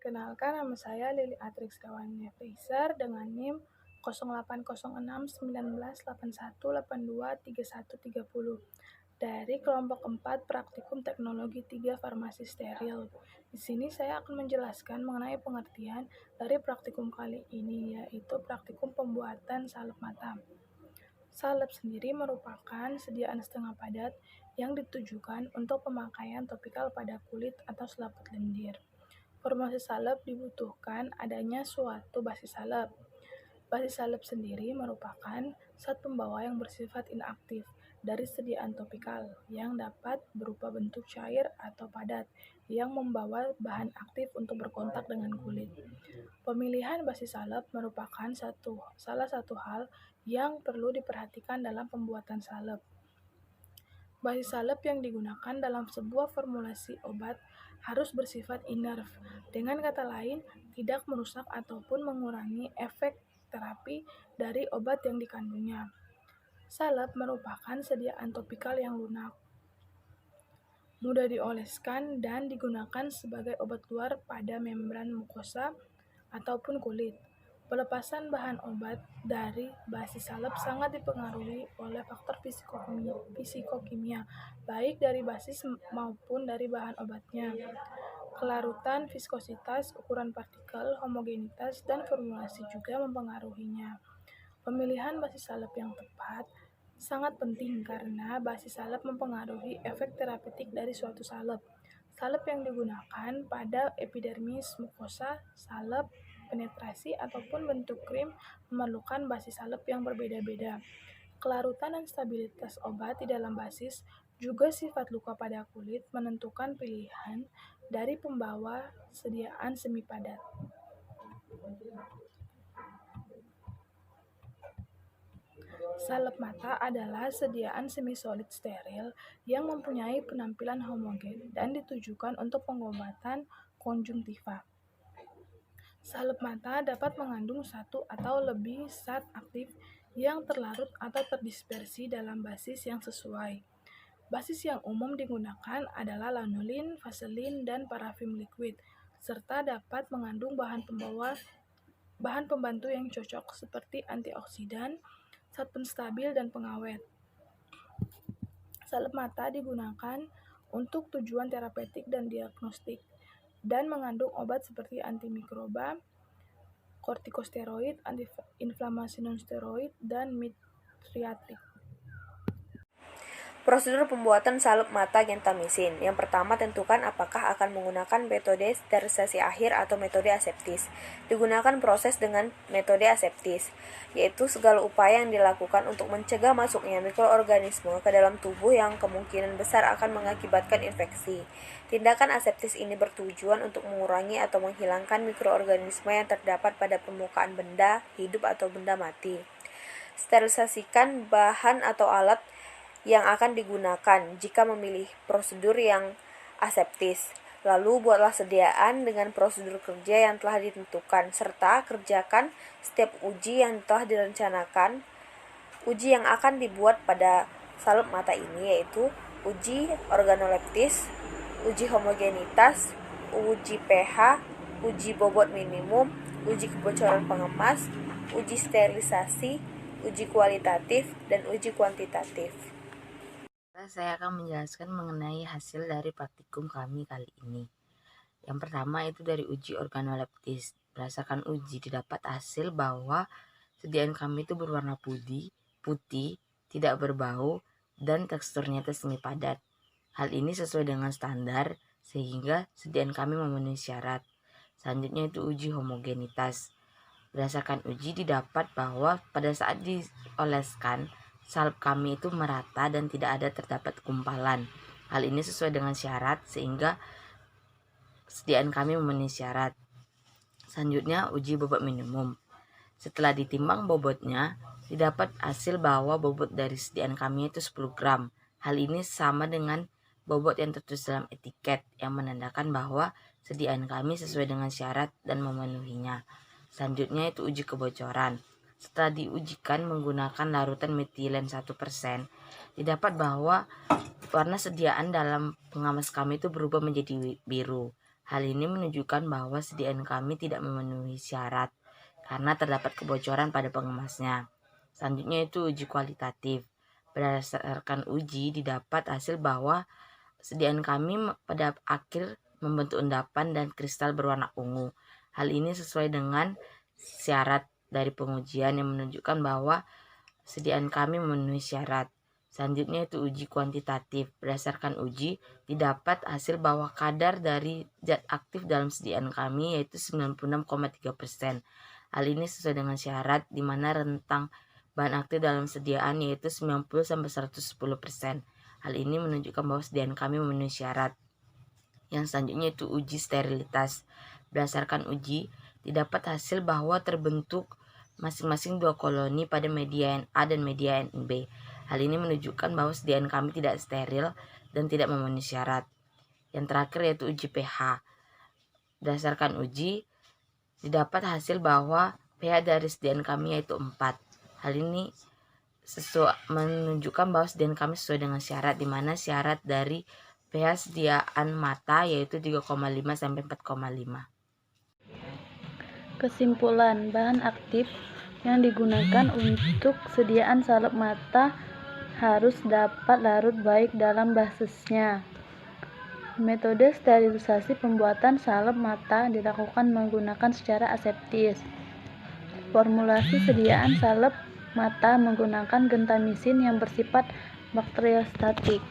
Perkenalkan, nama saya Lili Atrix Kawannya Fraser dengan NIM 08061981823130 dari kelompok 4 Praktikum Teknologi 3 Farmasi Steril. Di sini saya akan menjelaskan mengenai pengertian dari praktikum kali ini, yaitu praktikum pembuatan salep mata. Salep sendiri merupakan sediaan setengah padat yang ditujukan untuk pemakaian topikal pada kulit atau selaput lendir. Formasi salep dibutuhkan adanya suatu basis salep. Basis salep sendiri merupakan zat pembawa yang bersifat inaktif dari sediaan topikal yang dapat berupa bentuk cair atau padat yang membawa bahan aktif untuk berkontak dengan kulit. Pemilihan basis salep merupakan salah satu hal yang perlu diperhatikan dalam pembuatan salep. Basis salep yang digunakan dalam sebuah formulasi obat harus bersifat inert, dengan kata lain tidak merusak ataupun mengurangi efek terapi dari obat yang dikandungnya. Salep merupakan sediaan topikal yang lunak, mudah dioleskan dan digunakan sebagai obat luar pada membran mukosa ataupun kulit. Pelepasan bahan obat dari basis salep sangat dipengaruhi oleh faktor fisikokimia, baik dari basis maupun dari bahan obatnya. Kelarutan, viskositas, ukuran partikel, homogenitas, dan formulasi juga mempengaruhinya. Pemilihan basis salep yang tepat sangat penting karena basis salep mempengaruhi efek terapeutik dari suatu salep. Salep yang digunakan pada epidermis mukosa, salep penetrasi, ataupun bentuk krim memerlukan basis salep yang berbeda-beda. Kelarutan dan stabilitas obat di dalam basis juga sifat luka pada kulit menentukan pilihan dari pembawa sediaan semi padat. Salep mata adalah sediaan semi-solid steril yang mempunyai penampilan homogen dan ditujukan untuk pengobatan konjungtiva. Salep mata dapat mengandung satu atau lebih zat aktif yang terlarut atau terdispersi dalam basis yang sesuai. Basis yang umum digunakan adalah lanolin, vaselin, dan parafin liquid, serta dapat mengandung bahan pembantu yang cocok seperti antioksidan, zat penstabil, dan pengawet. Salep mata digunakan untuk tujuan terapeutik dan diagnostik dan mengandung obat seperti antimikroba, kortikosteroid, antiinflamasi nonsteroid, dan mydriatik. Prosedur pembuatan salep mata gentamisin. Yang pertama, tentukan apakah akan menggunakan metode sterilisasi akhir atau metode aseptis. Digunakan proses dengan metode aseptis, yaitu segala upaya yang dilakukan untuk mencegah masuknya mikroorganisme ke dalam tubuh yang kemungkinan besar akan mengakibatkan infeksi. Tindakan aseptis ini bertujuan untuk mengurangi atau menghilangkan mikroorganisme yang terdapat pada permukaan benda hidup atau benda mati. Sterilisasikan bahan atau alat yang akan digunakan jika memilih prosedur yang aseptis. Lalu buatlah sediaan dengan prosedur kerja yang telah ditentukan, serta kerjakan setiap uji yang telah direncanakan. Uji yang akan dibuat pada salep mata ini yaitu uji organoleptis, uji homogenitas, uji pH, uji bobot minimum, uji kebocoran pengemas, uji sterilisasi, uji kualitatif, dan uji kuantitatif. Saya akan menjelaskan mengenai hasil dari praktikum kami kali ini. Yang pertama itu dari uji organoleptis. Berdasarkan uji didapat hasil bahwa sediaan kami itu berwarna putih, tidak berbau, dan teksturnya itu semi padat. Hal ini sesuai dengan standar sehingga sediaan kami memenuhi syarat. Selanjutnya itu uji homogenitas. Berdasarkan uji didapat bahwa pada saat dioleskan salep kami itu merata dan tidak ada terdapat gumpalan. Hal ini sesuai dengan syarat sehingga sediaan kami memenuhi syarat. Selanjutnya uji bobot minimum. Setelah ditimbang bobotnya, didapat hasil bahwa bobot dari sediaan kami itu 10 gram. Hal ini sama dengan bobot yang tertulis dalam etiket yang menandakan bahwa sediaan kami sesuai dengan syarat dan memenuhinya. Selanjutnya itu uji kebocoran. Setelah diujikan menggunakan larutan metilen 1%, didapat bahwa warna sediaan dalam pengamas kami itu berubah menjadi biru. Hal ini menunjukkan bahwa sediaan kami tidak memenuhi syarat karena terdapat kebocoran pada pengemasnya. Selanjutnya itu uji kualitatif. Berdasarkan uji didapat hasil bahwa sediaan kami pada akhir membentuk endapan dan kristal berwarna ungu. Hal ini sesuai dengan syarat dari pengujian yang menunjukkan bahwa sediaan kami memenuhi syarat. Selanjutnya itu uji kuantitatif. Berdasarkan uji, didapat hasil bahwa kadar dari zat aktif dalam sediaan kami yaitu 96,3%. Hal ini sesuai dengan syarat di mana rentang bahan aktif dalam sediaan yaitu 90-110%. Hal ini menunjukkan bahwa sediaan kami memenuhi syarat. Yang selanjutnya itu uji sterilitas. Berdasarkan uji, didapat hasil bahwa terbentuk masing-masing 2 koloni pada media Na dan media Nb. Hal ini menunjukkan bahwa sediaan kami tidak steril dan tidak memenuhi syarat. Yang terakhir yaitu uji pH. Berdasarkan uji, didapat hasil bahwa pH dari sediaan kami yaitu 4. Hal ini menunjukkan bahwa sediaan kami sesuai dengan syarat, di mana syarat dari pH sediaan mata yaitu 3,5 sampai 4,5. Kesimpulan, bahan aktif yang digunakan untuk sediaan salep mata harus dapat larut baik dalam basisnya. Metode sterilisasi pembuatan salep mata dilakukan menggunakan secara aseptis. Formulasi sediaan salep mata menggunakan gentamisin yang bersifat bakteriostatik.